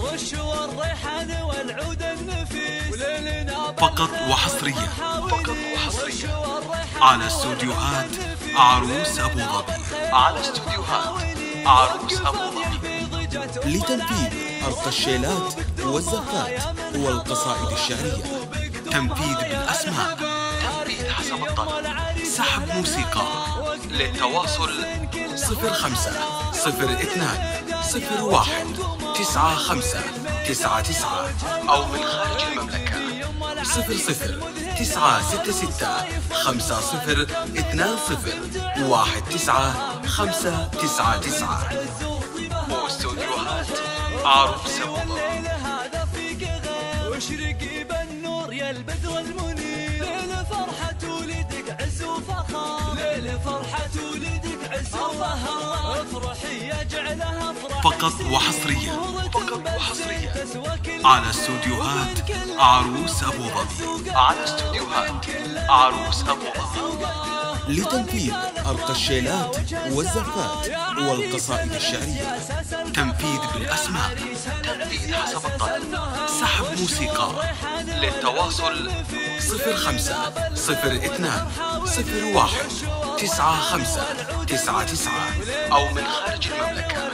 رش والريحان والعود النفيس فقط وحصريا على استوديوهات عروس أبو ظبي لتنفيذ أرق الشيلات والزفات والقصائد الشعرية. تنفيذ بالأسماء، تنفيذ حسب الطلب، سحب موسيقى. للتواصل 05 02 01 9599 أو من خارج المملكة 00 966 50 20 19 واستوديوهات عروس أبو ظبي. واشرقي بالنور يا البدر المنير، ليل فرحة ولدك عز وفخار، ليل فرحة ولدك عز وفخار، افرحي يجعلها فرح. فقط وحصريا على استوديوهات عروس أبو ظبي لتنفيذ أرق الشيلات والزفات والقصائد الشعرية. تنفيذ بالأسماء، تنفيذ حسب الطلب، سحب موسيقى. للتواصل 05 02 01 9599 أو من خارج المملكة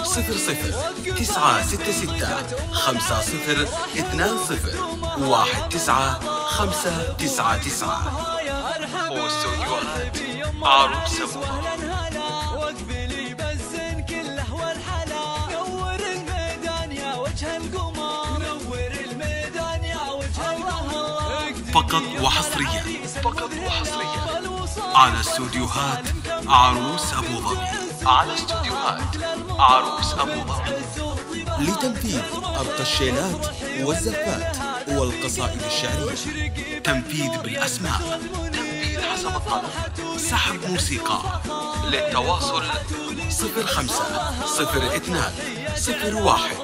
00 966 50 20 19 واستوديوهات عروس أبو ظبي. واقبلي بالزين كله والحلا، نور الميدان يا وجه القمر، نور الميدان يا وجه القمر. فقط وحصريا على استوديوهات عروس أبو ظبي لتنفيذ أرق الشيلات والزفات والقصائد الشعرية. تنفيذ بالأسماء، تنفيذ حسب الطلب، سحب موسيقى. للتواصل 05 02 01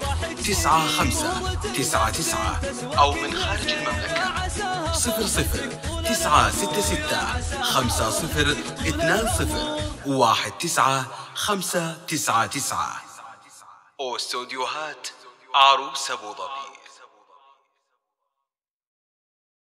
9599 أو من خارج المملكة 00 966 50 20 19 واستوديوهات عروس أبو ظبي.